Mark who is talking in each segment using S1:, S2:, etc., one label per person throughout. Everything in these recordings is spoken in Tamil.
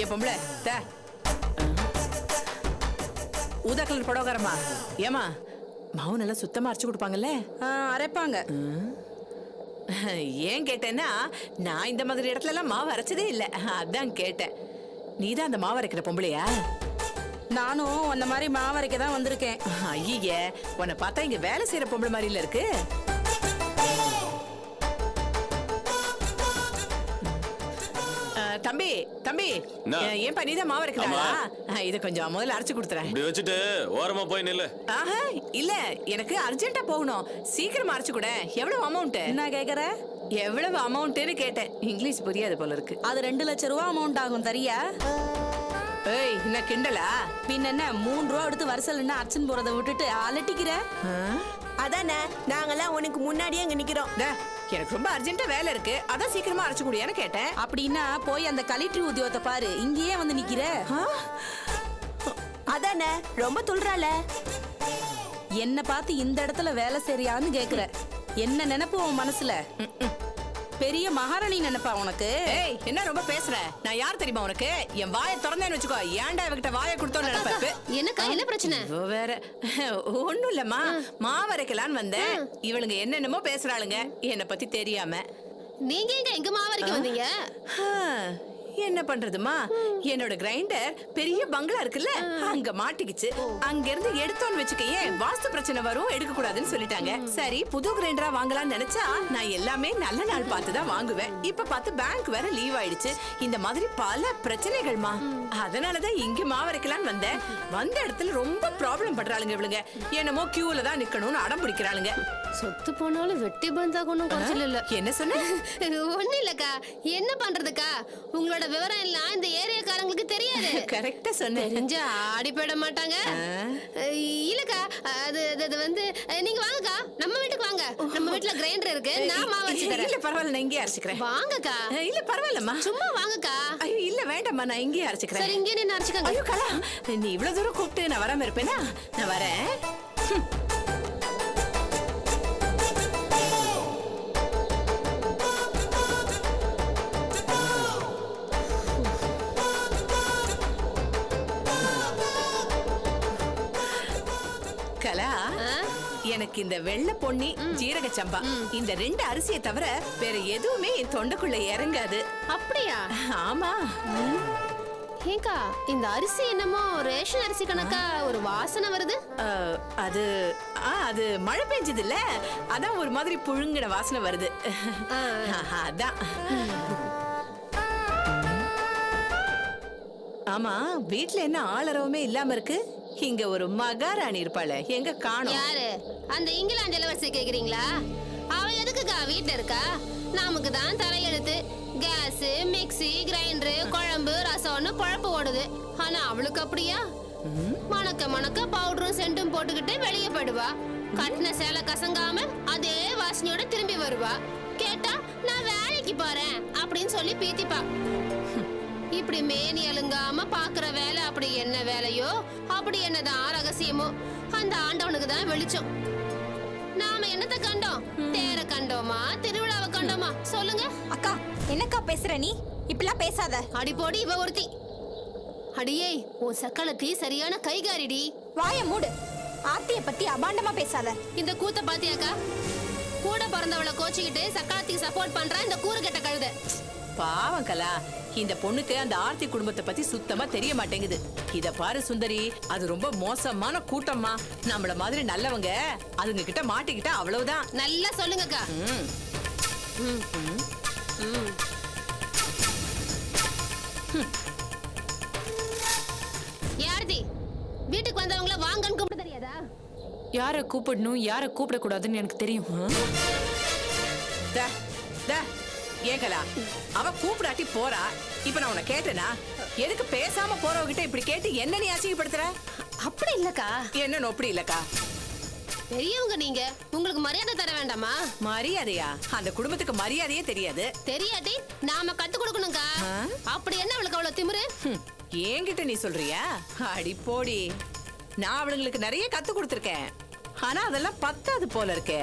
S1: ஏ பொம்பளை ஊதா கலர் புடவைக்காரமா, ஏமா மாவு நல்லா சுத்தமா அரைச்சு கொடுப்பாங்கல்ல?
S2: அரைப்பாங்க.
S1: ஏன் கேட்டேன்னா, நான் இந்த மாதிரி இடத்துல எல்லாம் மாவு அரைச்சதே இல்லை, அதான் கேட்டேன். நீதான் அந்த மாவு அரைக்கிற பொம்பளையா?
S2: நானும் அந்த மாதிரி மாவு அரைக்க தான் வந்திருக்கேன்.
S1: ஐயே, உன்னை பார்த்தா இங்க வேலை செய்யற பொம்பளை மாதிரி இல்ல இருக்கு. தம்பி தம்பி, ஏன் நீதான் மாவு அரைக்கிறா? இத கொஞ்சம் முதல்ல அரைச்சு கொடுத்துறேன்.
S3: இப்படி வச்சுட்டு ஓரமா போய் நில்லு.
S1: இல்ல, எனக்கு அர்ஜென்ட்டா போகணும், சீக்கிரமா அரைச்சு கொடு. எவ்வளவு அமௌண்ட்?
S2: என்ன கேக்குற?
S1: எவ்வளவு அமௌண்ட்னு கேட்டேன். இங்கிலீஷ் புரியாது போல இருக்கு.
S2: அது 2 லட்சம் ரூபா அமௌண்ட் ஆகும், தரியா?
S1: ஏய், என்ன கிண்டலா?
S2: பின்ன என்ன 3 ரூபா எடுத்து வருஷம் என்ன அர்ச்சன் போறதை விட்டுட்டு அலட்டிக்கிற?
S4: அதானே, நாங்கெல்லாம் உனக்கு முன்னாடியே அங்க நிக்கிறோம்.
S1: எனக்கு ரொம்ப அர்ஜென்ட்டா வேலை இருக்கு, அதான் சீக்கிரமா அரைச்சு குடியான்னு கேட்டேன்.
S2: அப்படின்னா போய் அந்த கலெக்டர் உத்தியோகத்தை பாரு, இங்கேயே வந்து நிக்கிற.
S4: அதானே, ரொம்ப துள்றால.
S2: என்ன பார்த்து இந்த இடத்துல வேலை சரியான்னு கேக்குற? என்ன நினைப்பு உன் மனசுல? பெரிய மகாராணி நினைப்பா உனக்கு?
S1: ஏய், என்ன ரொம்ப பேசுற? நான் யார் தெரியுமா உனக்கு? என் வாயை திறந்தேன்னு வச்சுக்கோ, ஏன்டா இவகிட்ட வாயை கொடுத்தோன்னு நினைப்ப.
S5: என்னக்கா, என்ன பிரச்சனை?
S1: வேற ஒண்ணும் இல்லம்மா, மாவு அரைக்கலான்னு வந்தேன். இவளுங்க என்னென்னமோ பேசுறாளுங்க என்னை பத்தி தெரியாம.
S5: நீங்க எங்க மாவு அரைக்க வந்தீங்க?
S1: என்ன பண்றதுமா, என்னோட கிரைண்டர் பெரிய பங்களா இருக்குல்ல, அங்க மாட்டிக்கிச்சு. அங்க இருந்து எடுத்தோன்னு வச்சுக்கையே, வாஸ்து பிரச்சனை வரும், எடுக்க கூடாதுன்னு சொல்லிட்டாங்க. சரி, புது கிரைண்டரா வாங்கலாம்னு நினைச்சா நான் எல்லாமே நல்ல நாள் பார்த்து தான் வாங்குவேன். இப்ப பார்த்து பேங்க் வேற லீவ் ஆயிடுச்சு. இந்த மாதிரி பல பிரச்சனைகள்மா, அதனாலதான் இங்க மாவரைக்கலான்னு வந்தேன். வந்த இடத்துல ரொம்ப ப்ராப்ளம் பண்றாளுங்க இவளுங்க. என்னமோ கியூல தான் நிக்கணும்னு அடம் பிடிக்கிறாளுங்க.
S5: சொத்து போனாலும் வெட்டி பந்தா ஒண்ணும் குறைச்சல் இல்ல.
S1: என்ன சொன்ன?
S5: ஒண்ணு இல்லக்கா, என்ன பண்றதுக்கா, உங்களோட விவரம் எல்லாம் இந்த ஏரியாக்காரங்களுக்கு தெரியாது.
S1: கரெக்டா சொன்ன.
S5: தெரிஞ்சா ஆடி போயிட மாட்டாங்க. இல்லக்கா, அது வந்து நீங்க வாங்கக்கா, நம்ம வீட்டுக்கு வாங்க. நம்ம வீட்டுல கிரைண்டர் இருக்கு, நான் மாவு அரைச்சு தரேன்.
S1: இல்ல பரவாயில்ல, நான் இங்கே அரைச்சுக்கிறேன்.
S5: வாங்கக்கா.
S1: இல்ல பரவாயில்லம்மா,
S5: சும்மா வாங்கக்கா.
S1: ஐயோ இல்ல வேண்டாம்மா, நான் இங்கே அரைச்சுக்கிறேன்.
S5: சரி, இங்கே நின்னு அரைச்சுக்கங்க.
S1: ஐயோ கலா, நீ இவ்வளவு தூரம் கூப்பிட்டு நான் வராம இருப்பேனா? நான் வரேன். கலா, எனக்கு இந்த வெள்ளை பொன்னி, ஜீரக சம்பா, இந்த 2 அரிசியை தவிர வேற எதுவுமே என் தொண்டைக்குள்ள இறங்காது.
S5: அப்படியா?
S1: ஆமா.
S5: ஏங்கா, இந்த அரிசி என்னமோ ரேஷன் அரிசி கணக்கா ஒரு வாசனை வருது.
S1: அது மழை பெஞ்சது இல்ல, அதான் ஒரு மாதிரி புழுங்கின வாசனை வருது. அதான். ஆமா, வீட்ல என்ன ஆளரவுமே இல்லாம இருக்கு? இங்க ஒரு மகாராணி இருப்பாளே, எங்க காணோம்?
S5: யாரு? அந்த இங்கிலாந்து இளவரசி கேக்குறீங்களா? அவ எதுக்குக்கா வீட்டுல இருக்கா? நமக்கு தான் தலையெழுத்து. கேஸ், மிக்ஸி, கிரைண்டர், குழம்பு, ரசம்னு குழம்பு ஓடுது. ஆனா அவளுக்கு அப்படியா? மணக்க மணக்க பவுடரும் சென்டும் போட்டுக்கிட்டு வெளியே போயிடுவா. கட்டின சேலை கசங்காம அதே வாசனையோட திரும்பி வருவா. கேட்டா நான் வேலைக்கு போறேன் அப்படின்னு சொல்லி பீத்திப்பா. இப்படி மேனி அலுங்காம பாக்குற வேலை அப்படி என்ன வேலையோ, அப்படி என்னதான் ரகசியமோ, அந்த ஆண்டவனுக்கு தான் வெளிச்சம். நாம என்னத்த கண்டோம்? தேர கண்டோமா, திருவிழாவை கண்டோமா? சொல்லுங்க
S4: அக்கா. என்னக்கா பேசுற நீ? இப்படிலாம் பேசாத.
S5: அடிப்போடி இவ ஒருத்தி. அடியே, உன் சக்களத்தி சரியான கைகாரிடி.
S4: வாய மூடு. ஆர்த்திய பத்தி அபாண்டமா பேசாத.
S5: இந்த கூத்த பாத்தியாக்கா? கூட பிறந்தவளை கோச்சிக்கிட்டு சக்களத்துக்கு சப்போர்ட் பண்றா இந்த கூறு கெட்ட கழுத.
S1: பாவம் கலா, இந்த பொண்ணுக்கு அந்த ஆர்த்தி குடும்பத்தை பத்தி சுத்தமா தெரிய மாட்டேங்குது. இத பாரு சுந்தரி, அது ரொம்ப மோசமான கூட்டம்மா. நம்மள மாதிரி நல்லவங்க அதுங்க கிட்ட மாட்டிக்கிட்டா அவ்வளவுதான்.
S5: நல்லா சொல்லுங்கக்கா. யாரதி, வீட்டுக்கு வந்தவங்கள வாங்கன்னு கூப்பிட தெரியாதா?
S2: யாரை கூப்பிடணும், யாரை கூப்பிடக்கூடாதுன்னு எனக்கு தெரியும்.
S1: ஏகலா, அவ கூப்பிடாட்டி போறா. இப்ப நான் உன்னை கேட்டேனா? எதுக்கு பேசாம போறவகிட்ட இப்படி கேட்டு என்ன நீ அசிங்கப்படுத்துற?
S5: அப்படி இல்லக்கா.
S1: என்ன அப்படி இல்லக்கா?
S5: பெரியவங்க நீங்க, உங்களுக்கு மரியாதை தர வேண்டாமா?
S1: மரியாதையா? அந்த குடும்பத்துக்கு மரியாதையே தெரியாது.
S5: தெரியாட்டி நாம கத்து கொடுக்கணும்க்கா. அப்படி என்ன அவளுக்கு அவ்வளவு திமிரு?
S1: என்கிட்ட நீ சொல்றியா? அடி போடி. நான் அவளுங்களுக்கு நிறைய கத்து கொடுத்துருக்கேன். ஆனா அதெல்லாம் பத்தாது போல இருக்கே.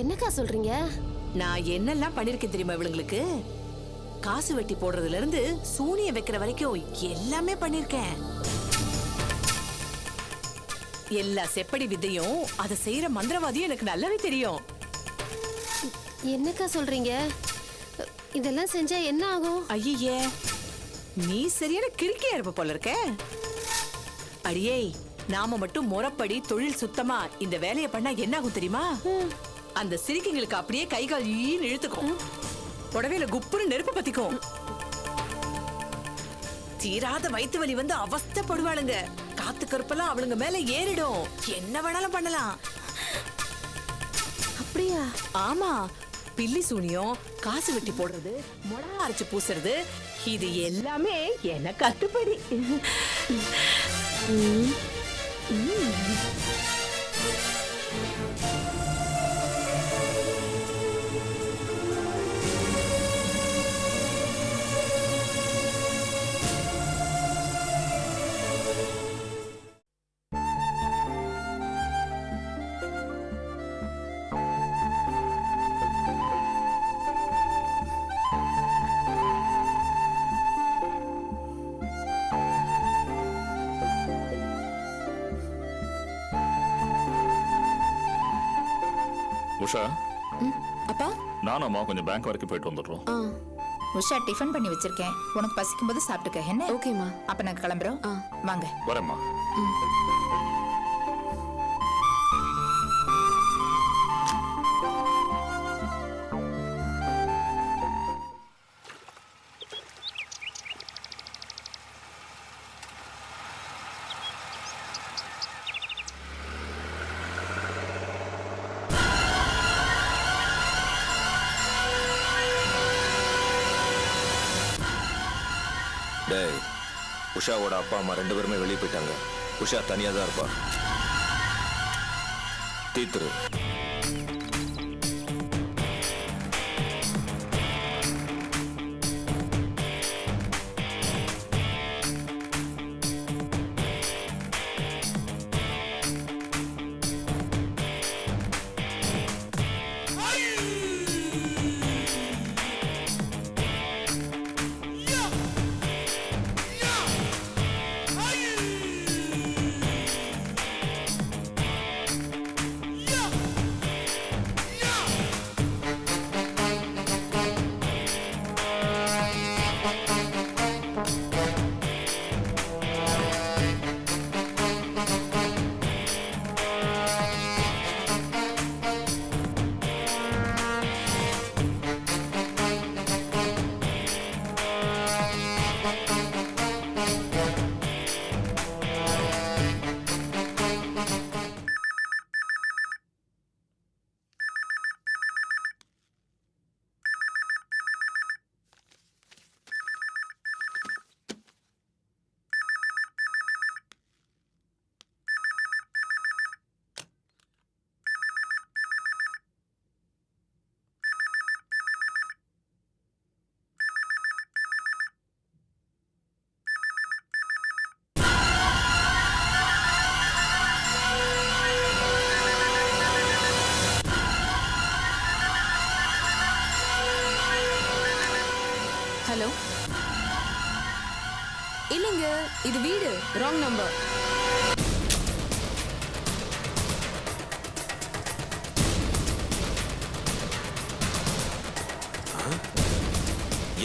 S5: என்னக்கா சொல்றீங்க?
S1: நான் என்னெல்லாம் பண்ணிருக்கேன் தெரியுமா இவளுங்களுக்கு? காசு வெட்டி போடுறதுல இருந்து சூனியம் வைக்கிற வரைக்கும் எல்லாமே பண்ணிருக்கேன். எல்லா செப்படி வித்தையும் அதை செய்யற மந்திரவாதியும் எனக்கு நல்லாவே தெரியும்.
S5: என்னக்கா சொல்றீங்க? இதெல்லாம் செஞ்சா என்ன ஆகும்?
S1: ஐயே, நீ சரியான கிறுக்கியா இருப்ப போல இருக்க. அடியே, நாம மட்டும் முறைப்படி தொழில் சுத்தமா இந்த வேலையை பண்ணா என்ன ஆகும் தெரியுமா? அந்த சிரிக்கிங்களுக்கு அப்படியே கை கால் ஈன்னு இழுத்துக்கும். புடவையில குப்புன்னு நெருப்பு பத்திக்கும். தீராத வயிற்று வலி வந்து அவஸ்தைப்படுவாளுங்க. காத்து கருப்பெல்லாம் அவளுங்க மேல ஏறிடும். என்ன வேணாலும் பண்ணலாம்.
S5: அப்படியா?
S1: ஆமா, பில்லி சூனியம், காசு வெட்டி போடுறது, மொளகா அரைச்சு பூசுறது, இது எல்லாமே எனக்கு கட்டுப்படி.
S6: உஷா,
S7: அப்பா
S6: நானும் அம்மா கொஞ்சம் பேங்க் வரைக்கும் போயிட்டு வந்துடுறோம்.
S7: உஷா டிஃபன் பண்ணி வச்சிருக்கேன், உனக்கு பசிக்கும் போது சாப்பிட்டுக்க. என்ன?
S5: ஓகேம்மா.
S7: அப்ப நான் கிளம்புறோம். வாங்க.
S6: வரேம்மா.
S8: டேய், உஷாவோட அப்பா அம்மா 2 பேருமே வெளியே போயிட்டாங்க. உஷா தனியா தான் இருப்பா. தீத்துரு.
S2: ஹலோ, இல்லைங்க, இது வீடு, ராங் நம்பர்.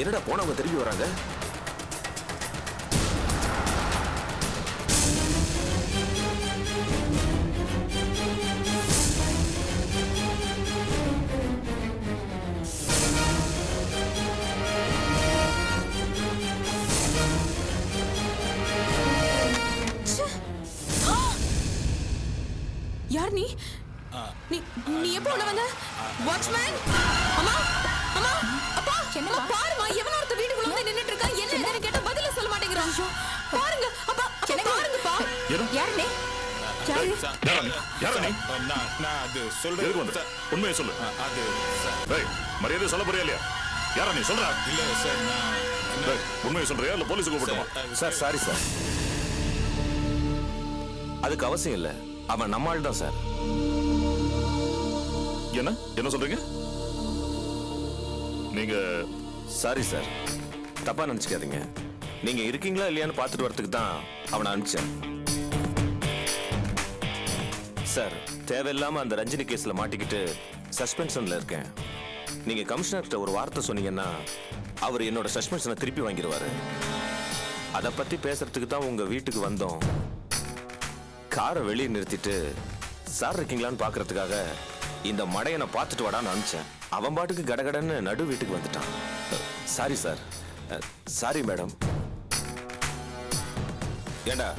S8: என்னடா போனவங்க திரும்பி வராங்க?
S2: யார் நீ? நீ எப்போ உள்ள வந்த? வாட்ச்மேன்! அம்மா! அம்மா! அப்பா! என்னம்மா பாருமா, எவனோ ஒருத்த வீட்டுக்குள்ள வந்து நின்னுட்டு இருக்கான். என்னன்னு கேட்டா பதில சொல்ல மாட்டேங்கிறான். பாருங்க அப்பா, பாருங்கப்பா. யார் நீ?
S6: நான் அது சொல்றேன். உண்மையை சொல்லு. அது மரியாதை சொல்ல போறியா இல்லையா? யாரா நீ சொல்ற? இல்ல சார், நான் உண்மையை சொல்றியா இல்ல போலீஸுக்கு கூப்பிட்டுமா?
S8: Sir sorry sir. அதுக்கு அவசியம் இல்ல. அவன் நம்ம ஆள் தான் சார்.
S6: என்ன சொல்றீங்க நீங்க?
S8: சாரி சார், தப்பா நினைச்சுக்காதீங்க. நீங்க இருக்கீங்களா இல்லையான்னு பார்த்துட்டு வரதுக்கு தான் அவனை அனுப்பிச்சேன் சார். தேவையில்லாம அந்த ரஞ்சினி கேஸ்ல மாட்டிக்கிட்டு சஸ்பென்ஷன்ல இருக்கேன். நீங்க கமிஷனர்கிட்ட ஒரு வார்த்தை சொன்னீங்கன்னா அவர் என்னோட சஸ்பென்ஷனை திருப்பி வாங்கிடுவாரு. அதை பத்தி பேசுறதுக்கு தான் உங்க வீட்டுக்கு வந்தோம். காரை வெளியே நிறுத்திட்டு சார் இருக்கீங்களான்னு பாக்குறதுக்காக இந்த மடையனை பார்த்துட்டு வாடான்னு அனுப்பிச்சேன். அவன் பாட்டுக்கு கடகடன்னு நடு வீட்டுக்கு வந்துட்டான். Sorry sir. Sorry madam. ஏண்டா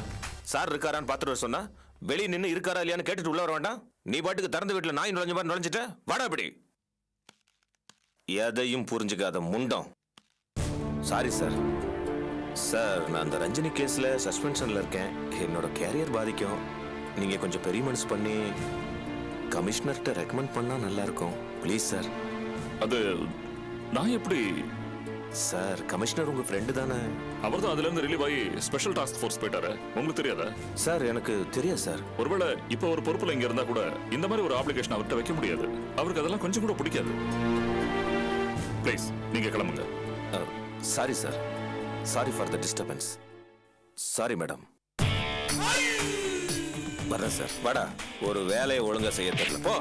S8: சார் இருக்காரான்னு பார்த்துட்டு வர சொன்னா வெளியே நின்று இருக்காரா இல்லையான்னு கேட்டுட்டு உள்ள வர வேண்டாம். நீ பாட்டுக்கு திறந்த வீட்டுல நாய் நுழைஞ்ச மாதிரி நுழைஞ்சிட்ட. வாடா இப்படி. எதையும் புரிஞ்சுக்காத முண்டம். Sorry sir. சார், நான் அந்த ரஞ்சினி கேஸ்ல சஸ்பென்ஷன்ல இருக்கேன். என்னோட கேரியர் பாதிக்கும். நீங்க கொஞ்சம் பெரிய மனசு பண்ணி கமிஷனர்கிட்ட ரெக்கமெண்ட் பண்ணா நல்லா இருக்கும். Please sir.
S6: அது நான் எப்படி?
S8: சார், கமிஷனர் உங்க ஃப்ரெண்டு தானே?
S6: அவர் தான் அதுல இருந்து ரிலீவ் ஆகி ஸ்பெஷல் டாஸ்க் ஃபோர்ஸ் போயிட்டாரு. உங்களுக்கு தெரியாதா?
S8: சார், எனக்கு தெரியாது சார்.
S6: ஒருவேளை இப்போ ஒரு பொறுப்புல இங்க இருந்தா கூட இந்த மாதிரி ஒரு அப்ளிகேஷன் அவர்கிட்ட வைக்க முடியாது. அவருக்கு அதெல்லாம் கொஞ்சம் கூட பிடிக்காது. ப்ளீஸ் நீங்க கிளம்புங்க.
S8: Sorry sir. Sorry for the disturbance. Sorry madam. வரேன் சார். வாடா. ஒரு வேலையை ஒழுங்கா செய்ய தெரியல. போ.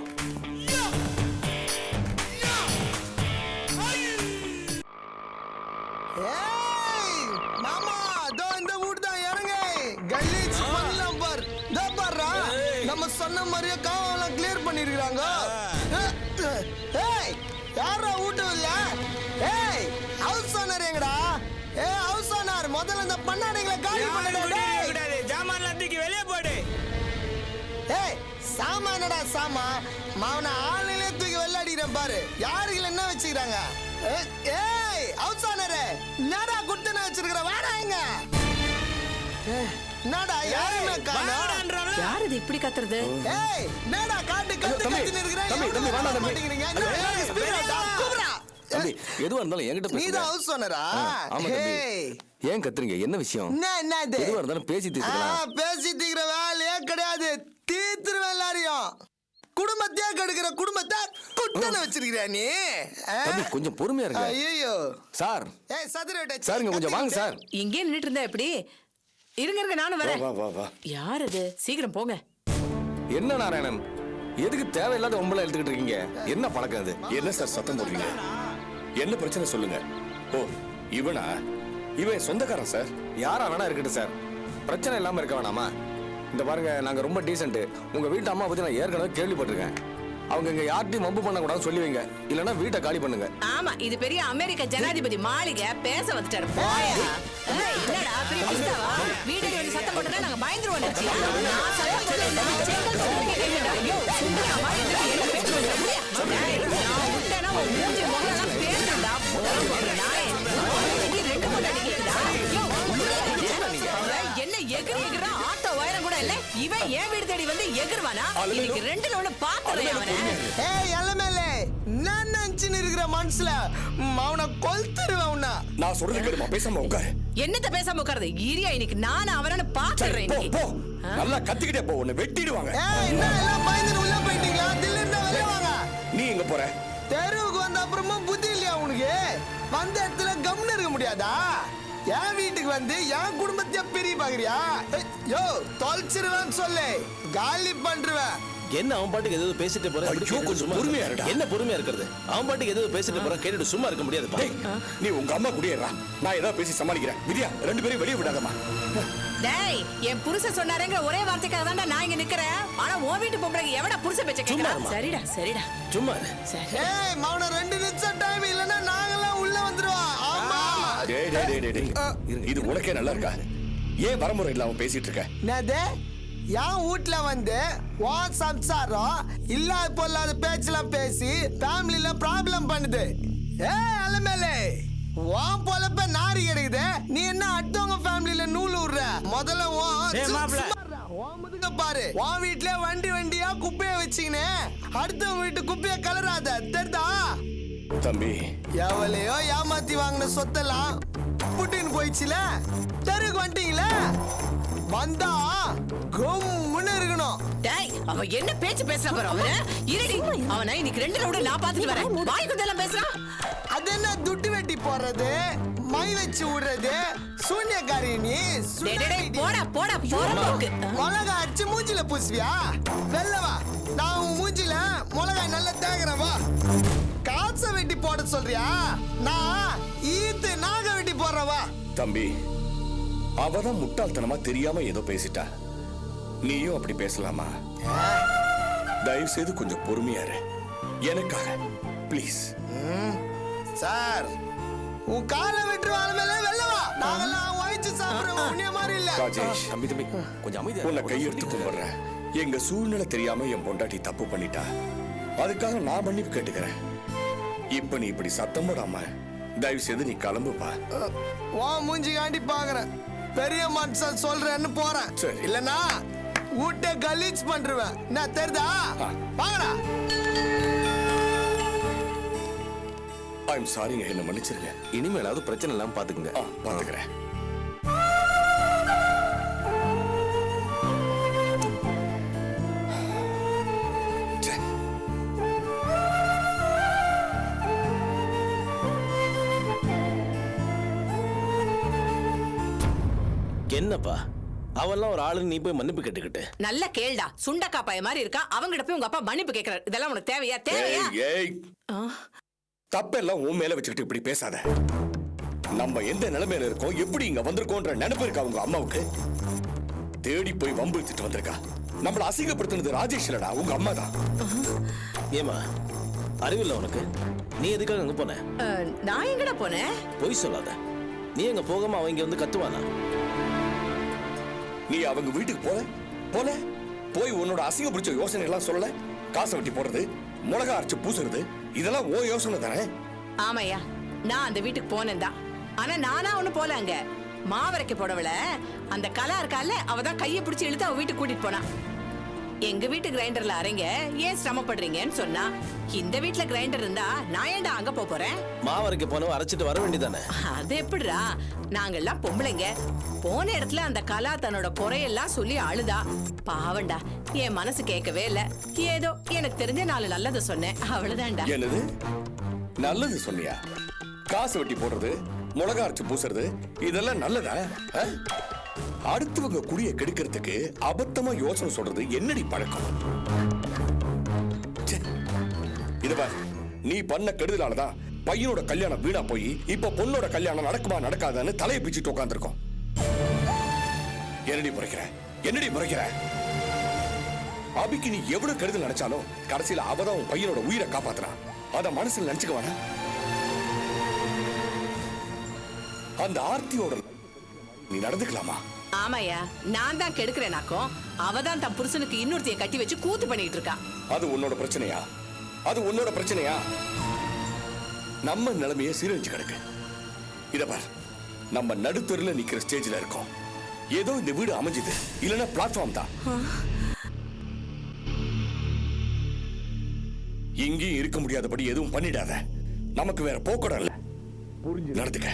S9: மாமா தோ இந்த வீடு தான் இறங்க. கலீஜ் பண்ணலாம் பார். தோ பாருடா. நம்ம சொன்ன மாதிரியே காவலாம் கிளியர் பண்ணிருக்காங்க. ஏய், யாரா வீட்டு இல்ல? ஏய், ஹவுஸ் ஓனர் எங்கடா? ஏய், ஹவுஸ் ஓனர் முதல்ல இந்த பண்ணாடைகளை காலி பண்ணுடா. டேய்,
S10: ஜாமான்லாம் தூக்கி வெளியே போடு.
S9: ஏய், சாமானடா சாமா. மாவன ஆளுங்களே தூக்கி வெள்ளாடிறேன் பாரு. யாருகள் என்ன வச்சுக்கிறாங்க? ஏய், ஹவுஸ் ஓனர் என்னடா குட்டன வச்சிருக்கிற? வாடா இங்க. என்னடா யாருமே காணோம்.
S1: யார் இது இப்படி கத்துறது?
S9: ஏய், என்னடா காட்டு கத்தின்னு இருக்கற?
S10: தம்பி வாடா தம்பி.
S9: தம்பி,
S10: எதுவா இருந்தாலும் என்கிட்ட
S9: நீ தான் ஹவுஸ் ஓனரா?
S10: ஆமா தம்பி.
S9: ஏய்,
S10: ஏன் கத்துறீங்க? என்ன விஷயம்?
S9: என்ன இது?
S10: எதுவா இருந்தாலும் பேசி தீர்த்துக்கலாம்.
S9: பேசி தீக்கிற வேலையே கிடையாது. தீத்துருவேன் எல்லாரையும். குடும்பத்தையே கெடுக்கிற குடும்பத்தை குட்டன வச்சிருக்கிற நீ.
S10: தம்பி கொஞ்சம் பொறுமையா இருங்க.
S9: ஐயோ
S10: சார்.
S9: ஏய், சதுரவேட்டை
S10: சார் இங்க கொஞ்சம் வாங்க சார்.
S1: இங்கே நின்னுட்டு இருந்தா எப்படி? இருங்க நானும் வரேன்.
S10: வா வா வா.
S1: யார் அது? சீக்கிரம் போங்க.
S10: என்ன நாராயணன், எதுக்கு தேவையில்லாத ஒம்பளை எடுத்துக்கிட்டு இருக்கீங்க? என்ன பழக்கம் அது?
S11: என்ன சார் சத்தம் போடுறீங்க? என்ன பிரச்சனை சொல்லுங்க. ஓ, இவனா? இவன் சொந்தக்காரன் சார்.
S10: யாரா வேணா இருக்கட்டும் சார், பிரச்சனை இல்லாம இருக்க வேணாமா? இந்த பாருங்க, நாங்க ரொம்ப டீசென்ட். உங்க வீட்டு அம்மா பத்தி நான் ஏற்கனவே கேள்விப்பட்டிருக்கேன். அவங்க இங்க யார்ட்டையும் வம்பு பண்ண கூடாதுன்னு சொல்லி வைங்க, இல்லைன்னா வீட்டை காலி பண்ணுங்க.
S1: ஆமா, இது பெரிய அமெரிக்க ஜனாதிபதி மாளிகை. பேச வந்துட்டாரு. போயா. என்னடா பெரிய பிஸ்தாவா? வீட்டுக்கு வந்து சத்தம் போட்டா நாங்க பயந்துருவோம். நினைச்சியா? நான் சத்தம் போட்டேன்னா செங்கல் சத்தம் கேட்கும்டா. ஐயோ, சும்மா மாதிரி என்ன பேச்சு பண்ற? நான் விட்டேன்னா உன் மூஞ்சி முகலாம் பேசுறா. நாயே, இங்க ரெண்டு கொண்டாடி கேக்குதா? ஐயோ, என்ன எகிரி எகிரா? ஆட்டோ வயரம் கூட இல்ல. இவன் ஏன் வீடு தேடி வந்து எகிருவானா? இன்னைக்கு ரெண்டுல ஒண்ணு பாத்துறேன் அவனை.
S9: ஏய், எல்லமேலே நான் நினைச்சுன்னு இருக்கிற மனசுல அவனை கொல்த்துருவேன் உன்னை.
S11: நான் சொல்றது கேளுமா, பேசாம உட்காரு.
S1: என்னத்த பேசாம உட்காருது? இரியா, இன்னைக்கு நான் அவனை பாத்துறேன்.
S11: போ போ, நல்லா கத்திக்கிட்டே போ, உன்னை வெட்டிடுவாங்க.
S9: ஏய், என்ன எல்லாம் பயந்து உள்ள போயிட்டீங்களா? தில்ல இருந்தா வெளிய வாங்க.
S11: நீ எங்க போற?
S9: தெருவுக்கு வந்த அப்புறமா புத்தி இல்லையா உனக்கு? வந்த இடத்துல கம்னு இருக்க முடியாதா? என் வீட்டுக்கு வந்து என் குடும்பத்தையே பிரிய பாக்குறியா? யோ, தொலைச்சிருவேன்னு சொல்லு, காலி பண்றேன்.
S10: என்ன அவன் பாட்டுக்கு ஏதோ பேசிட்டு போற?
S11: ஐயோ, கொஞ்சம் பொறுமையா இருடா.
S10: என்ன பொறுமையா இருக்கிறது? அவன் பாட்டுக்கு ஏதோ பேசிட்டு போற, கேட்டுட்டு சும்மா இருக்க முடியாது.
S11: டேய், நீ உங்க அம்மா குடியேறா, நான் ஏதாவது பேசி சமாளிக்கிறேன். வித்யா, ரெண்டு பேரும் வெளியே விடாதம்மா.
S1: டேய், என் புருஷன் சொன்னாருங்கிற ஒரே வார்த்தைக்காக தான்டா நான் இங்க நிக்கிறேன். ஆனா உன் வீட்டு பொம்பளைக்கு எவடா புருஷன் பேச்ச கேக்குறா? சரிடா சரிடா
S10: சும்மா
S1: சரி.
S9: ஏய், மவன 2 நிமிஷம் டைம் இல்லனா நாங்கலாம் உள்ள வந்துருவோம். ஆமா.
S11: டேய் டேய் டேய் டேய், இது உனக்கே நல்லா இருக்கா? ஏன் வரமுறை இல்லாம பேசிட்டு இருக்க?
S9: என்னது? என் வீட்டுல வந்து உன் சம்சாரம் இல்லாத பொல்லாத பேச்செல்லாம் பேசி ஃபேமிலில ப்ராப்ளம் பண்ணுது. ஏய் அலமேலே, உன் பொழப்ப நாரி கிடைக்குது. நீ என்ன அடுத்தவங்க ஃபேமிலில நூல் விடுற? முதல்ல உன் முதுக பாரு. உன் வீட்டுல வண்டி வண்டியா குப்பைய வச்சுக்கினே அடுத்தவங்க வீட்டு குப்பைய கலராத, தெரிதா?
S11: தம்பி,
S9: எவளையோ ஏமாத்தி வாங்கின சொத்தெல்லாம் புட்டின்னு போயிடுச்சுல தெருக்கு வந்துட்டீங்களே வந்தா கும்முன்னு இருக்கணும்.
S1: டேய் அவன் என்ன பேச்சு பேசுறான் பாரு அவரு. இருடி அவனை இன்னைக்கு 2 ரவுண்ட் நான் பாத்துட்டு வரேன். வாய் குந்தெல்லாம் பேசுறான்.
S9: அது என்ன துட்டு வெட்டி போடுறது மை வச்சு விடுறது சூன்யக்காரி நீ
S1: டேய் டேய் டேய், போடா போடா போறதுக்கு.
S9: மிளகா அடிச்சு மூஞ்சில பூசுவியா? வெளில வா, நான் உன் மூஞ்சில மிளகாய் நல்லா தேய்க்கிறேன் வா. காசை வெட்டி போட சொல்றியா? நான் ஈத்து நாக வெட்டி போடுறேன் வா.
S11: தம்பி அவதான் முட்டாள்தனமா தெரியாம ஏதோ பேசிட்டா. நீயும் அப்படி பேசலாமா? தயவு செய்து கொஞ்சம் பொறுமையா இரு எனக்காக ப்ளீஸ்.
S9: சார் உன் காலை வெட்டு மேல வெளில வா. நாங்கெல்லாம் வயிற்று சாப்பிடுறோம் உன்னைய மாதிரி இல்ல.
S11: ராஜேஷ்
S8: தம்பி தம்பி கொஞ்சம் அமைதியா
S11: உன்னை கையெடுத்து கும்பிடுறேன். எங்க சூழ்நிலை தெரியாம என் பொண்டாட்டி தப்பு பண்ணிட்டா. அதுக்காக நான் மன்னிப்பு கேட்டுக்கிறேன். இப்ப நீ இப்படி சத்தம் போடாம தயவு செய்து நீ கிளம்புப்பா.
S9: உன் மூஞ்சி காண்டி பாக்குறேன். பெரிய மனுஷன் சொல்றேன்னு போறேன்.
S11: சரி.
S9: இல்லனா ஊட்ட கலீச் பண்றேன். நான் தெரிதா? வாங்கடா.
S11: ஐம் சாரிங்க, என்ன மன்னிச்சிருங்க.
S8: இனிமேலாவது பிரச்சனை இல்லாம பாத்துக்குங்க.
S11: பாத்துக்கிறேன்.
S3: என்னப்பா அவெல்லாம் ஒரு ஆளு, நீ போய் மன்னிப்பு கேட்டுக்கிட்டு.
S1: நல்ல கேள்டா சுண்டக்கா பைய மாதிரி இருக்கா. அவங்கிட்ட போய் உங்க அப்பா மன்னிப்பு கேக்குறாரு. இதெல்லாம் உனக்கு தேவையா? தேவையா?
S11: ஏய் தப்பெல்லாம் உன் மேல வச்சுக்கிட்டு இப்படி பேசாத. நம்ம எந்த நிலைமையில இருக்கோம், எப்படி இங்க வந்திருக்கோன்ற நினைப்பு இருக்கா உங்க அம்மாவுக்கு? தேடி போய் வம்பு எடுத்துட்டு வந்திருக்கா. நம்மள அசிங்கப்படுத்தினது ராஜேஷ் இல்லடா, உங்க அம்மா தான்.
S3: ஏமா அறிவில்லை உனக்கு? நீ எதுக்காக அங்க போன?
S1: நான் எங்கடா போனேன்?
S3: பொய் சொல்லாத. நீ அங்க போகாம அவங்க இங்க வந்து கத்துவானா?
S11: நீ அவங்க வீட்டுக்கு போல போய் உன்னோட அசிங்க பிடிச்ச யோசனை எல்லாம் சொல்லல. காசை வெட்டி போடுறது, மிளகா அரைச்சு பூசுறது, இதெல்லாம் ஓ யோசனை தானே?
S1: ஆமையா, நான் அந்த வீட்டுக்கு போனேன் தான். ஆனா நானா ஒண்ணு போல. அங்க மாவரைக்க போடவள அந்த கலா இருக்கால, அவதான் கையை பிடிச்சி இழுத்து அவ வீட்டுக்கு கூட்டிட்டு போனா. எங்க வீட்டு கிரைண்டர்ல அரைங்க, ஏன் சிரமப்படுறீங்கன்னு சொன்னா. இந்த வீட்டுல கிரைண்டர் இருந்தா நான் ஏன்டா அங்க போறேன்?
S3: மாவரைக்க போனவ அரைச்சிட்டு வர வேண்டியதானே?
S1: அது எப்படிடா? நாங்கெல்லாம் பொம்பளைங்க. போன இடத்துல அந்த கலா தன்னோட குறையெல்லாம் சொல்லி அழுதா. பாவண்டா, என் மனசு கேட்கவே இல்ல. ஏதோ எனக்கு தெரிஞ்ச 4 நல்லது சொன்னேன், அவ்வளவுதான்டா.
S11: என்னது நல்லது சொன்னியா? காசு வெட்டி போடுறது, மிளகா அரைச்சு பூசுறது, இதெல்லாம் நல்லதா? அடுத்தவங்க குடிய கெடுக்கிறதுக்கு அபத்தமா யோசனை சொல்றது என்னடி பழக்கம்? இத பார், நீ பண்ண கெடுதலாலதான் பையனோட கல்யாணம் வீணா போய் இப்ப பொண்ணோட கல்யாணம் நடக்குமா நடக்காதான்னு தலையை பிச்சுட்டு உட்காந்துருக்கோம். என்னடி முறைக்கிற? அபிக்கு நீ எவ்வளவு கெடுதல் நினைச்சாலும் கடைசியில அவதான் உன் பையனோட உயிரை காப்பாத்துறான். அத மனசுல நினைச்சுக்க வேணாம். அந்த ஆர்த்தியோட நீ நடந்துக்கலாமா?
S1: ஆமாயா, நான் தான் கெடுக்கிறேனாக்கும். அவதான் தன் புருஷனுக்கு இன்னொருத்தைய கட்டி வச்சு கூத்து பண்ணிட்டு இருக்கா.
S11: அது உன்னோட பிரச்சனையா? அது உன்னோட பிரச்சனையா? நம்ம நிலைமைய சீரழிச்சு கிடக்கு. இத பார், நம்ம நடுத்தருல நிக்கிற ஸ்டேஜ்ல இருக்கோம். ஏதோ இந்த வீடு அமைஞ்சது, இல்லனா பிளாட்ஃபார்ம் தான். இங்கேயும் இருக்க முடியாதபடி எதுவும் பண்ணிடாத. நமக்கு வேற போக்கடம் இல்ல. நடந்துக்க.